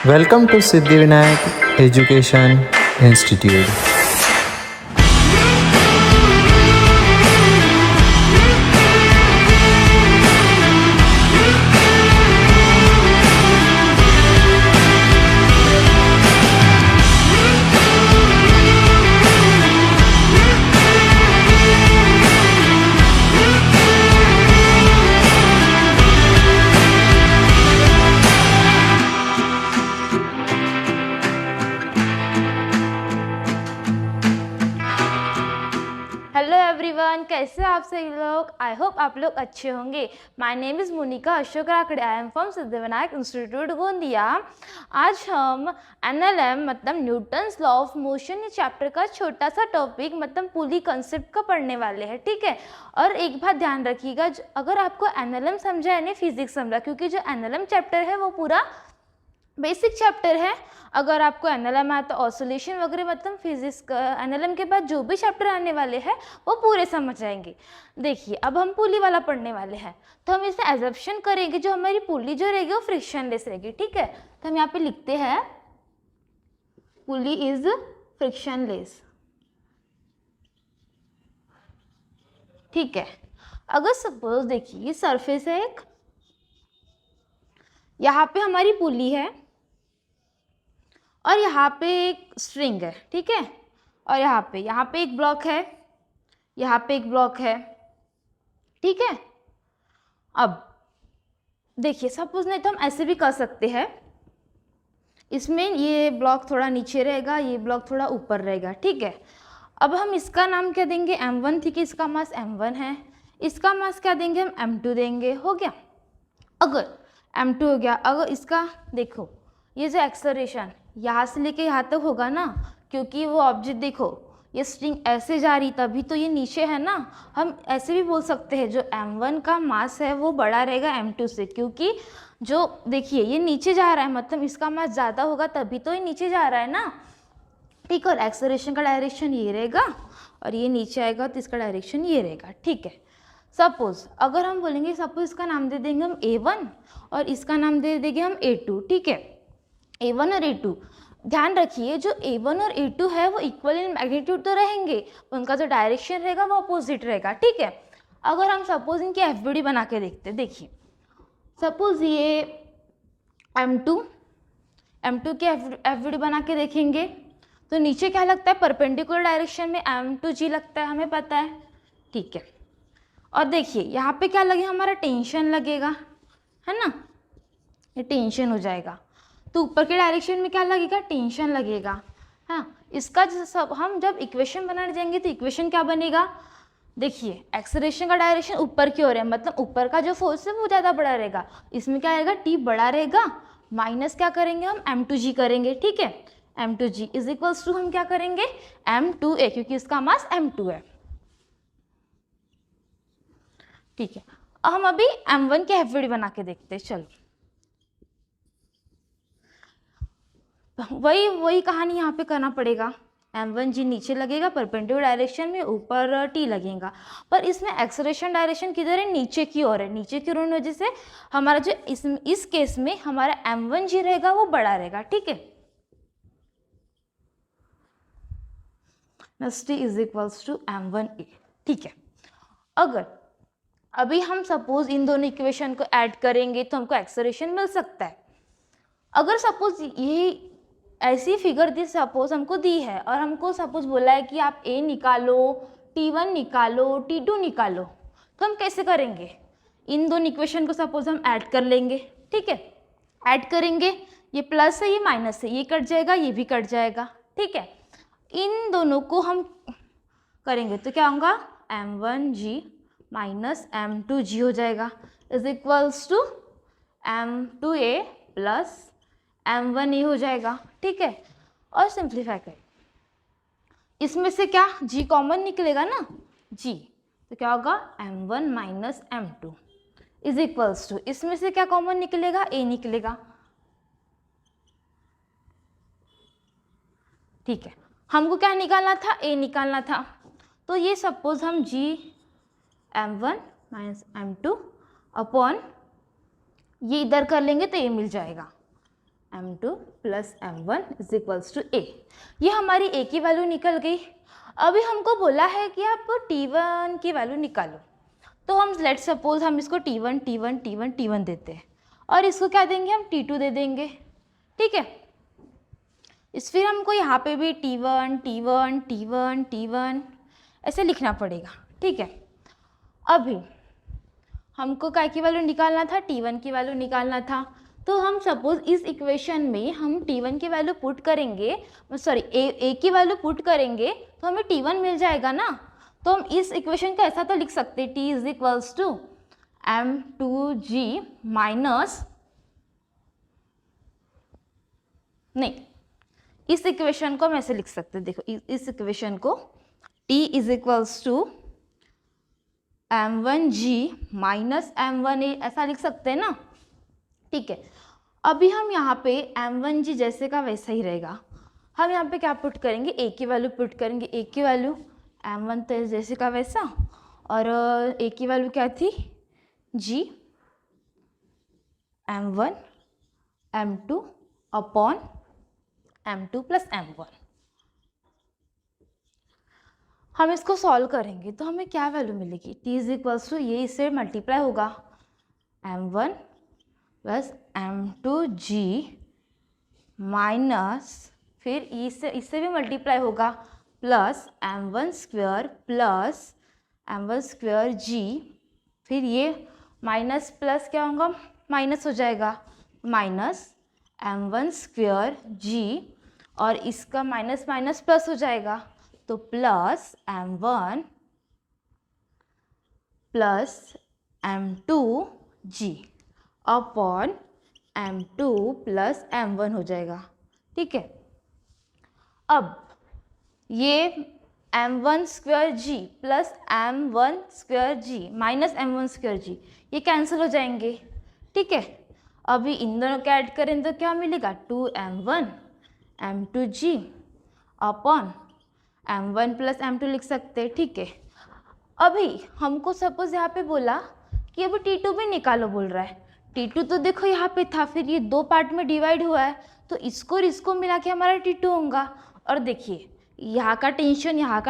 Welcome to Siddhivinayak Education Institute. Hello everyone, कैसे आप सभी लोग। आई होप आप लोग अच्छे होंगे। My name is Monika Ashok Rakhade. I am from Siddhivinayak institute Gondia. आज हम एनएलएम मतलब न्यूटन्स लॉ ऑफ मोशन ये चैप्टर का छोटा सा टॉपिक मतलब पूरी कंसेप्ट का पढ़ने वाले हैं, ठीक है। और एक बात ध्यान रखिएगा, अगर आपको एनएलएम समझा है नहीं फिजिक्स समझा, क्योंकि जो एनएलएम चैप्टर है वो पूरा बेसिक चैप्टर है। अगर आपको एनएलएम आया तो ऑसिलेशन वगैरह मतलब फिजिक्स का एनएलएम के बाद जो भी चैप्टर आने वाले हैं वो पूरे समझ आएंगे। देखिए अब हम पुली वाला पढ़ने वाले हैं, तो हम इसमें एजम्पशन करेंगे जो हमारी पुली जो रहेगी वो फ्रिक्शनलेस रहेगी, ठीक है। तो हम यहाँ पे लिखते हैं पुली इज फ्रिक्शनलेस, ठीक है। अगर सपोज देखिए ये सरफेस है एक, यहाँ पे हमारी पुली है और यहाँ पे एक स्ट्रिंग है, ठीक है। और यहाँ पे एक ब्लॉक है, यहाँ पे एक ब्लॉक है, ठीक है। अब देखिए सपोज नहीं तो हम ऐसे भी कर सकते हैं, इसमें ये ब्लॉक थोड़ा नीचे रहेगा, ये ब्लॉक थोड़ा ऊपर रहेगा, ठीक है। अब हम इसका नाम क्या देंगे, m1, ठीक है। इसका मास m1 है, इसका मास क्या देंगे हम m2 देंगे, हो गया। अगर m2 हो गया, अगर इसका देखो ये जो एक्सेलरेशन यहाँ से लेके यहाँ तक होगा ना, क्योंकि वो ऑब्जेक्ट देखो ये स्ट्रिंग ऐसे जा रही तभी तो ये नीचे है ना। हम ऐसे भी बोल सकते हैं जो m1 का मास है वो बड़ा रहेगा m2 से, क्योंकि जो देखिए ये नीचे जा रहा है मतलब इसका मास ज़्यादा होगा तभी तो ये नीचे जा रहा है ना, ठीक है। और एक्सेलरेशन का डायरेक्शन ये रहेगा और ये नीचे आएगा तो इसका डायरेक्शन ये रहेगा, ठीक है। सपोज अगर हम बोलेंगे, सपोज इसका नाम दे देंगे हम a1 और इसका नाम दे देंगे हम a2, ठीक है। a1 और a2, ध्यान रखिए जो a1 और a2 है वो इक्वल इन मैग्नीट्यूड तो रहेंगे, उनका जो डायरेक्शन रहेगा वो अपोजिट रहेगा, ठीक है। अगर हम सपोज इनकी एफवीडी बना के देखते हैं, देखिए सपोज ये m2 की एफवीडी बना के देखेंगे तो नीचे क्या लगता है, परपेंडिकुलर डायरेक्शन में m2g लगता है, हमें पता है, ठीक है। और देखिए यहाँ पे क्या लगेगा, हमारा टेंशन लगेगा, है ना, ये टेंशन हो जाएगा। तो ऊपर के डायरेक्शन में क्या लगेगा, टेंशन लगेगा, हाँ। इसका सब हम जब इक्वेशन बनाने जाएंगे तो इक्वेशन क्या बनेगा, देखिए एक्सेलरेशन का डायरेक्शन ऊपर की ओर है मतलब ऊपर का जो फोर्स है वो ज़्यादा बड़ा रहेगा, इसमें क्या आएगा t बड़ा रहेगा, माइनस क्या करेंगे हम m2g करेंगे, ठीक है। m2g इज इक्वल्स टू हम क्या करेंगे m2a, क्योंकि इसका मास m2 है, ठीक है। हम अभी m1 की एफवीडी बना के देखते हैं, चलो। वही कहानी यहाँ पे करना पड़ेगा, m1g नीचे लगेगा परपेंडिकुलर डायरेक्शन में, ऊपर t लगेगा, पर इसमें एक्सेलरेशन डायरेक्शन किधर है, नीचे की ओर है। नीचे की ओर होने वजह से हमारा जो इस केस में हमारा m1g रहेगा वो बड़ा रहेगा, ठीक है। t is equals to m1a, ठीक है। अगर अभी हम सपोज इन दोनों इक्वेशन को ऐड करेंगे तो हमको एक्सेलरेशन मिल सकता है। अगर सपोज ये ऐसी फिगर दी सपोज हमको दी है और हमको सपोज बोला है कि आप a निकालो, t1 निकालो, t2 निकालो, तो हम कैसे करेंगे, इन दोनों इक्वेशन को सपोज हम ऐड कर लेंगे, ठीक है। ऐड करेंगे, ये प्लस है ये माइनस है, ये कट जाएगा ये भी कट जाएगा, ठीक है। इन दोनों को हम करेंगे तो क्या होगा, m1g माइनस m2g हो जाएगा, is equals to m2a plus m1a हो जाएगा, ठीक है। और सिंप्लीफाई करें, इसमें से क्या g कॉमन निकलेगा ना, g, तो क्या होगा m1 minus m2 is equals to, इसमें से क्या कॉमन निकलेगा, a निकलेगा, ठीक है। हमको क्या निकालना था, a निकालना था। तो ये सपोज हम g m1 minus m2 upon ये इधर कर लेंगे तो ये मिल जाएगा, m2 plus m1 is equals to a। ये हमारी a की वैल्यू निकल गई। अभी हमको बोला है कि आप t1 की वैल्यू निकालो, तो हम लेट सपोज हम इसको t1 t1 t1 t1 देते हैं और इसको क्या देंगे, हम t2 दे देंगे। ठीक है, इस फिर हमको यहाँ पे भी t1 t1 t1 t1 ऐसे लिखना पड़ेगा। ठीक है, अभी हमको क्या की वैल्यू निकालना था, t1 की वैल्यू निकालना था। तो हम सपोज इस इक्वेशन में हम t1 की वैल्यू पुट करेंगे, सॉरी a की वैल्यू पुट करेंगे तो हमें t1 मिल जाएगा ना। तो हम इस इक्वेशन को ऐसा तो लिख सकते हैं, t is equals to m2g minus, नहीं इस इक्वेशन को हम ऐसे लिख सकते हैं, देखो इस इक्वेशन को t is equals to m1g minus m1a ऐसा लिख सकते हैं ना। ठीक है, अभी हम यहाँ पे m1g जैसे का वैसा ही रहेगा। हम यहाँ पे क्या पुट करेंगे, a की वैल्यू पुट करेंगे। a की वैल्यू m1 तो जैसे का वैसा, और a की वैल्यू क्या थी, g m1 m2 upon m2 plus m1। हम इसको सॉल्व करेंगे तो हमें क्या वैल्यू मिलेगी, t इज इक्वल्स टू ये इससे मल्टीप्लाई होगा m1 प्लस m2g माइनस फिर इससे भी मल्टीप्लाई होगा plus m1 square plus m1 square g, फिर ये माइनस प्लस क्या होगा, माइनस हो जाएगा, माइनस m1 स्क्वायर g और इसका माइनस माइनस प्लस हो जाएगा तो plus m1 plus m2g upon m2 plus m1 हो जाएगा। ठीक है, अब ये m1 square g plus m1 square g minus m1 square g ये कैंसिल हो जाएंगे। ठीक है, अभी इन दोनों को ऐड करें तो क्या मिलेगा, 2m1 m2g upon m1 plus m2 लिख सकते हैं। ठीक है, अभी हमको सपोज यहाँ पे बोला कि अभी t2 भी निकालो बोल रहा है। t2 तो देखो यहाँ पे था, फिर ये दो पार्ट में डिवाइड हुआ है तो इसको और इसको मिला के हमारा t2 होगा। और देखिए यहाँ का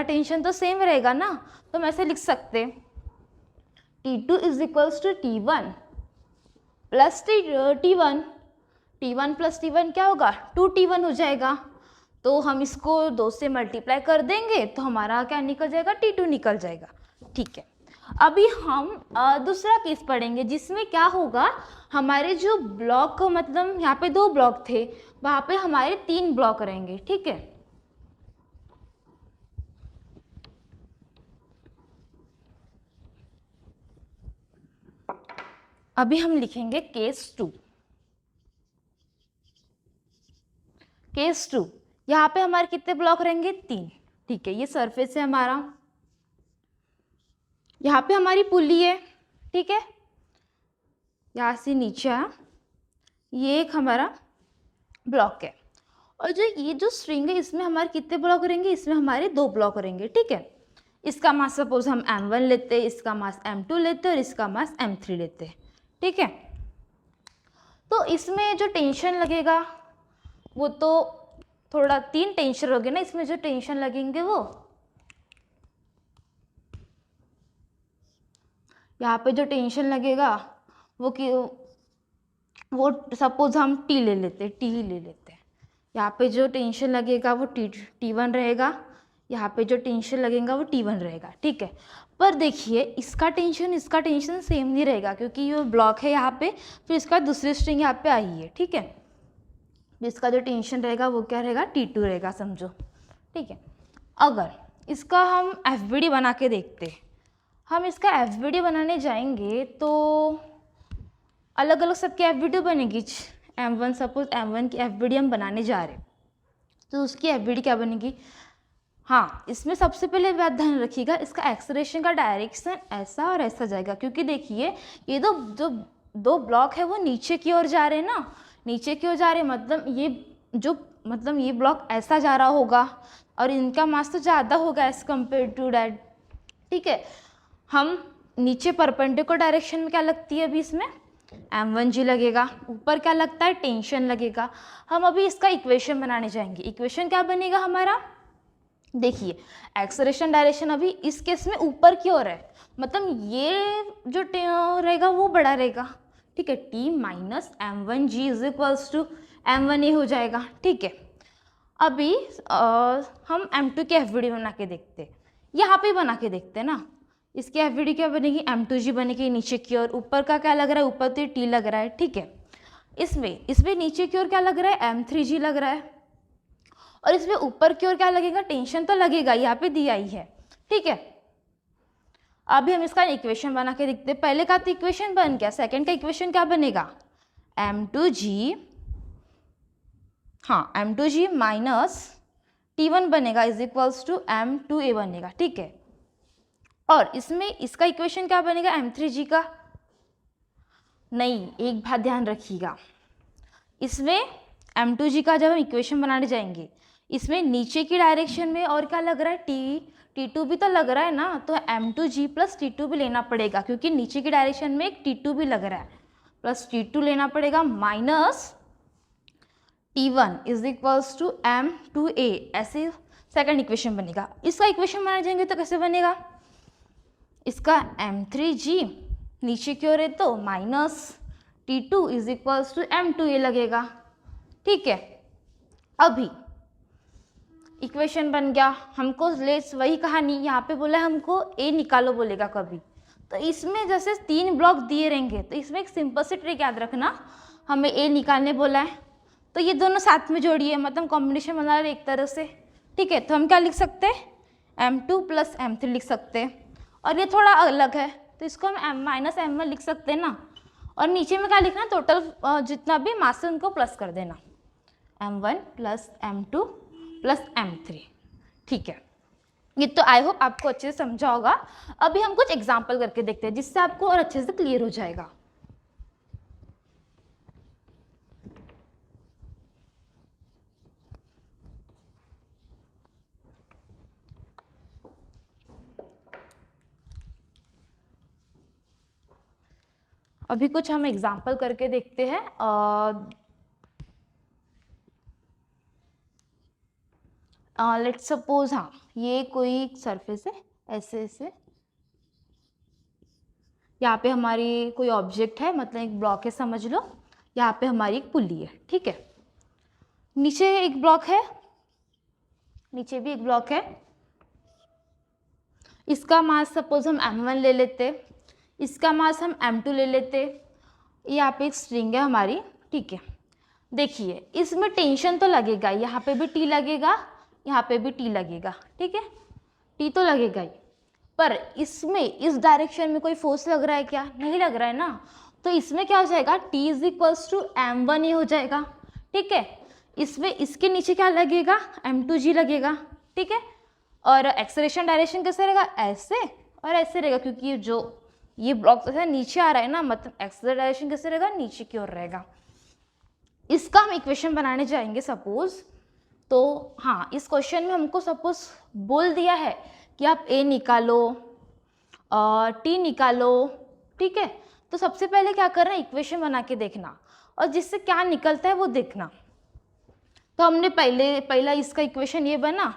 टेंशन तो सेम रहेगा ना, तो हम ऐसे लिख सकते t2 is equals to t1 plus t1, t1 plus t1 क्या होगा, 2t1 हो जाएगा। तो हम इसको 2 से मल्टीप्लाई कर देंगे तो हमारा क्या निकल जाएगा, t2 निकल जाएगा। ठीक है, अभी हम दूसरा केस पढ़ेंगे जिसमें क्या होगा, हमारे जो ब्लॉक मतलब यहाँ पे 2 ब्लॉक थे, वहाँ पे हमारे 3 ब्लॉक रहेंगे। ठीक है, अभी हम लिखेंगे केस 2। केस 2 यहाँ पे हमारे कितने ब्लॉक रहेंगे, 3। ठीक है, ये सरफेस है हमारा, यहाँ पे हमारी पुली है। ठीक है, यहाँ से नीचे आया, ये एक हमारा ब्लॉक है, और ये जो स्ट्रिंग है इसमें हमारे कितने ब्लॉक रहेंगे, इसमें हमारे 2 ब्लॉक रहेंगे। ठीक है, इसका मास सपोज हम m1 लेते हैं, इसका मास m2 लेते हैं और इसका मास m3 लेते हैं। ठीक है, तो इसमें जो टेंशन लगेगा वो तो थोड़ा 3 टेंशन हो गए ना, इसमें जो टेंशन लगेंगे वो यहाँ पे जो टेंशन लगेगा वो सपोज हम टी ले लेते हैं। यहाँ पे जो टेंशन लगेगा वो T1 रहेगा, यहाँ पे जो टेंशन लगेगा वो T1 रहेगा। ठीक है, पर देखिए इसका टेंशन सेम नहीं रहेगा क्योंकि ये ब्लॉक है यहाँ पे, फिर इसका दूसरी स्ट्रिंग यहाँ पे आई है। ठीक है, इसका जो टेंशन रहेगा वो क्या रहेगा, T2 रहेगा, समझो। ठीक है, अगर इसका हम FBD बना के देखते हैं, हम इसका FBD बनाने जाएंगे तो अलग अलग सबकी FBD बनेगी। m1 सपोज m1 की FBD हम बनाने जा रहे हैं तो उसकी FBD क्या बनेगी, हाँ इसमें सबसे पहले बात ध्यान रखिएगा, इसका एक्सेलरेशन का डायरेक्शन ऐसा और ऐसा जाएगा, क्योंकि देखिए ये दो ब्लॉक है वो नीचे की ओर जा रहे हैं ना, नीचे की ओर जा रहे हैं, मतलब ये ब्लॉक ऐसा जा रहा होगा और इनका मास तो ज़्यादा होगा एज कम्पेयर टू डैट। ठीक है, हम नीचे परपेंडिकुलर डायरेक्शन में क्या लगती है, अभी इसमें m1g लगेगा, ऊपर क्या लगता है, टेंशन लगेगा। हम अभी इसका इक्वेशन बनाने जाएंगे। इक्वेशन क्या बनेगा हमारा, देखिए एक्सेलरेशन डायरेक्शन अभी इस केस में ऊपर की ओर है, मतलब ये जो रहेगा वो बड़ा रहेगा, ठीक है। t minus m1g is equals to m1a हो जाएगा, ठीक है। अभी हम m2 की एफ बना के देखते हैं, यहाँ पे बना के देखते हैं ना। इसकी एफ क्या बनेगी, m2g बनेगी नीचे की ओर, ऊपर का क्या लग रहा है, ऊपर तो t लग रहा है, ठीक है। इसमें नीचे की ओर क्या लग रहा है, m3g लग रहा है, और इसमें ऊपर की ओर क्या लगेगा, टेंशन तो लगेगा, यहाँ पे दिया ही है, ठीक है। अभी हम इसका इक्वेशन बना के देखते हैं। पहले का तो इक्वेशन बन गया, सेकंड का इक्वेशन क्या बनेगा, m2g, हाँ m2g माइनस t1 बनेगा इज इक्वल्स टू m2a बनेगा, ठीक है। और इसमें इसका इक्वेशन क्या बनेगा, m3g का, नहीं एक बात ध्यान रखिएगा, इसमें m2g का जब हम इक्वेशन बनाने जाएंगे, इसमें नीचे की डायरेक्शन में और क्या लग रहा है, t2 भी तो लग रहा है ना, तो m2g प्लस t2 भी लेना पड़ेगा, क्योंकि नीचे की डायरेक्शन में एक t2 भी लग रहा है, प्लस t2 लेना पड़ेगा, minus t1 is equals to m2a, ऐसे सेकंड इक्वेशन बनेगा। इसका इक्वेशन बनाने जाएंगे तो कैसे बनेगा, इसका m3g नीचे की ओर है तो minus t2 is equals to m2a लगेगा, ठीक है। अभी इक्वेशन बन गया, हमको लेट्स वही कहानी, यहाँ पे बोला है हमको a निकालो बोलेगा कभी, तो इसमें जैसे 3 ब्लॉक दिए रहेंगे, तो इसमें एक सिंपल सी ट्रिक याद रखना, हमें a निकालने बोला है, तो ये दोनों साथ में जोड़िए, मतलब कॉम्बिनेशन बना रहे एक तरह से, ठीक है। तो हम क्या लिख सकते हैं, m2 प्लस m3 लिख सकते हैं, और ये थोड़ा अलग है तो इसको हम माइनस m1 लिख सकते हैं ना, और नीचे में क्या लिखना, टोटल जितना भी मास है उनको प्लस कर देना, m1 plus m2 plus m3, ठीक है। ये तो आई होप आपको अच्छे से समझा होगा। अभी हम कुछ एग्जाम्पल करके देखते हैं जिससे आपको और अच्छे से क्लियर हो जाएगा। अभी कुछ हम एग्जाम्पल करके देखते हैं। लेट्स सपोज, हाँ ये कोई सरफेस है, ऐसे ऐसे यहाँ पे हमारी कोई ऑब्जेक्ट है, मतलब एक ब्लॉक है समझ लो, यहाँ पे हमारी एक पुल्ली है, ठीक है। नीचे एक ब्लॉक है, नीचे भी एक ब्लॉक है, इसका मास सपोज हम m1 ले लेते, इसका मास हम m2 ले लेते, यहाँ पे एक स्ट्रिंग है हमारी, ठीक है। देखिए इसमें टेंशन तो लगेगा, यहाँ पे भी t लगेगा, यहाँ पे भी t लगेगा, ठीक है, t तो लगेगा ही, पर इसमें इस डायरेक्शन में कोई फोर्स लग रहा है क्या, नहीं लग रहा है ना, तो इसमें क्या हो जाएगा, t is equals to m1 हो जाएगा, ठीक है। इसमें इसके नीचे क्या लगेगा, m2g लगेगा, ठीक है। और एक्सेलरेशन डायरेक्शन कैसे रहेगा, ऐसे और ऐसे रहेगा, क्योंकि जो ये ब्लॉक है नीचे आ रहा है ना, मतलब एक्सेलरेशन डायरेक्शन कैसे रहेगा, नीचे की ओर रहेगा। इसका हम इक्वेशन बनाने जाएंगे सपोज, तो हाँ इस क्वेश्चन में हमको सपोज बोल दिया है कि आप a निकालो और t निकालो, ठीक है। तो सबसे पहले क्या करना है, इक्वेशन बना के देखना, और जिससे क्या निकलता है वो देखना। तो हमने पहला इसका इक्वेशन ये बना,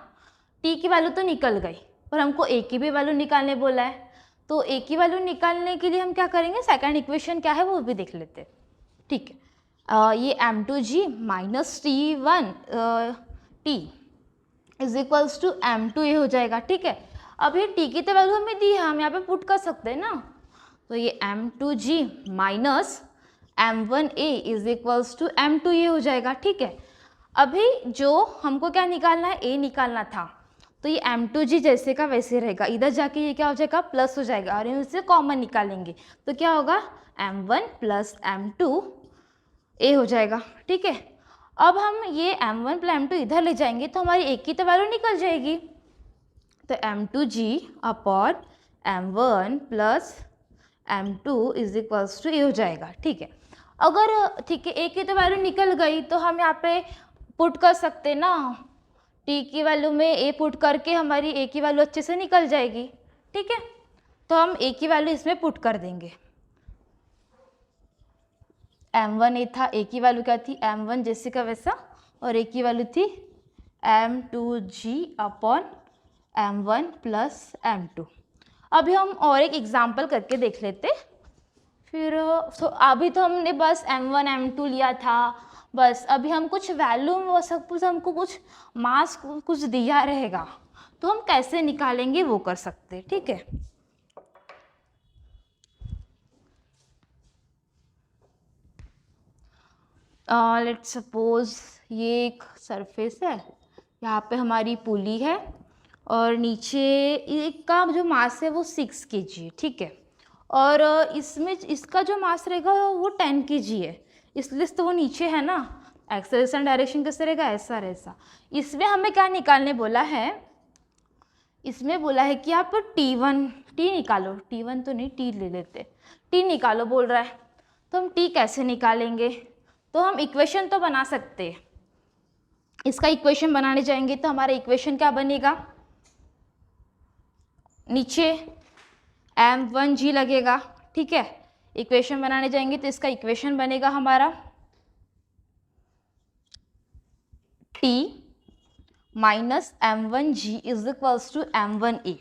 t की वैल्यू तो निकल गई, पर हमको a की भी वैल्यू निकालने बोला है, तो a की वैल्यू निकालने के लिए हम क्या करेंगे, सेकंड इक्वेशन क्या है वो भी देख लेते हैं, ठीक है। ये m2g minus t1 t is equals to m2a हो जाएगा, ठीक है। अब ये t की तो वैल्यू हमें दी है, हम यहाँ पे पुट कर सकते हैं ना, तो ये m2g minus m1a is equals to m2a हो जाएगा, ठीक है। अभी जो हमको क्या निकालना है, a निकालना था, तो ये m2g जैसे का वैसे रहेगा, इधर जाके ये क्या हो जाएगा, प्लस हो जाएगा, और इनसे कॉमन निकालेंगे तो क्या होगा, m1 प्लस m2a हो जाएगा, ठीक है। अब हम ये m1 प्लस m2 इधर ले जाएंगे तो हमारी a की तो वैल्यू निकल जाएगी, तो m2g upon m1 plus m2 is equals to a हो जाएगा, ठीक है। अगर ठीक है a की तो वैल्यू निकल गई तो हम यहाँ पे पुट कर सकते ना, t की वैल्यू में a पुट करके हमारी a की वैल्यू अच्छे से निकल जाएगी, ठीक है। तो हम a की वैल्यू इसमें पुट कर देंगे, m1 a था, a की वैल्यू क्या थी m1 जैसे का वैसा, और a की वैल्यू थी m2g upon m1 plus m2। अभी हम और एक एग्जाम्पल करके देख लेते फिर। तो अभी तो हमने बस m1 m2 लिया था, बस अभी हम कुछ वैल्यू, सपोज हमको कुछ मास कुछ दिया रहेगा तो हम कैसे निकालेंगे वो कर सकते, ठीक है। लेट्स सपोज ये एक सरफेस है, यहाँ पे हमारी पुली है और नीचे एक का जो मास है वो 6 kg है, ठीक है। और इसमें इसका जो मास रहेगा वो 10 kg है, इसलिए तो वो नीचे है ना। एक्सेलरेशन डायरेक्शन कैसे रहेगा, ऐसा रहेगा। इसमें हमें क्या निकालने बोला है, इसमें बोला है कि आप टी निकालो, T1 तो नहीं, टी ले लेते, टी निकालो बोल रहा है। तो हम टी कैसे निकालेंगे, तो हम इक्वेशन तो बना सकते हैं। इसका इक्वेशन बनाने जाएंगे तो हमारा इक्वेशन क्या बनेगा, नीचे m1g लगेगा, ठीक है। इक्वेशन बनाने जाएंगे तो इसका इक्वेशन बनेगा हमारा t minus m1g is equals to m1a।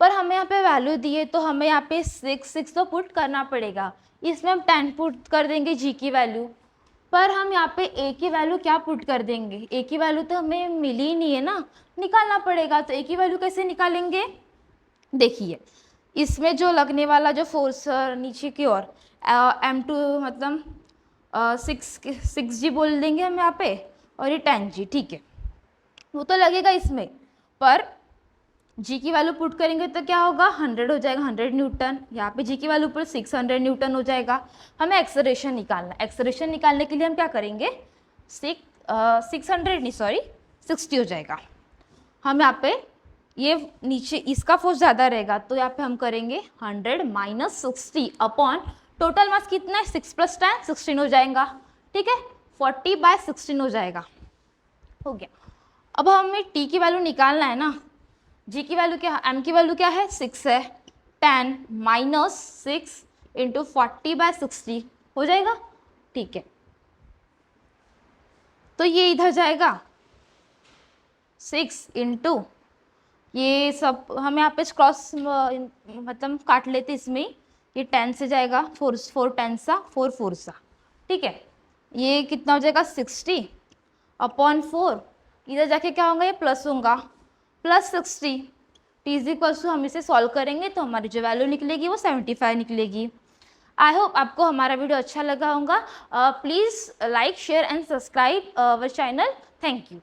पर हमें यहाँ पे वैल्यू दी है तो हमें यहाँ पे 6 तो पुट करना पड़ेगा। इसमें हम 10 पुट कर देंगे g की वैल्यू, पर हम यहाँ पे a की वैल्यू क्या पुट कर देंगे, a की वैल्यू तो हमें मिली ही नहीं है ना, निकालना पड़ेगा। तो a की वैल्यू कैसे निकालेंगे, देखिए इसमें जो लगने वाला जो फोर्स नीचे की ओर m2 मतलब 6g बोल देंगे हम यहाँ पे, और ये 10g, ठीक है, वो तो लगेगा इसमें। पर g की वैल्यू पुट करेंगे तो क्या होगा, 100 हो जाएगा, 100 न्यूटन। यहाँ पे g की वैल्यू पर 600 न्यूटन हो जाएगा। हमें एक्सेलरेशन निकालना, एक्सेलरेशन निकालने के लिए हम क्या करेंगे, 60 हो जाएगा। हम यहाँ पे ये नीचे इसका फोर्स ज़्यादा रहेगा तो यहाँ पे हम करेंगे 100 माइनस 60 अपॉन टोटल मास कितना है, 6 + 10 16 हो जाएगा, ठीक है, 40/16 हो जाएगा, हो गया। अब हमें t की वैल्यू निकालना है ना, g की वैल्यू क्या है, m की वैल्यू क्या है 6 है, 10 माइनस 6 इंटू 40/60 हो जाएगा, ठीक है। तो ये इधर जाएगा 6 इंटू ये सब हम यहाँ पे क्रॉस मतलब काट लेते इसमें, ये 10 से जाएगा 4 10 सा 4 4 सा, ठीक है। ये कितना हो जाएगा 60 अपॉन 4, इधर जाके क्या होगा, ये प्लस होगा, plus 60 t is equal to, हम इसे सॉल्व करेंगे तो हमारी जो वैल्यू निकलेगी वो 75 निकलेगी। आई होप आपको हमारा वीडियो अच्छा लगा होगा। Please like share and subscribe our channel. Thank you.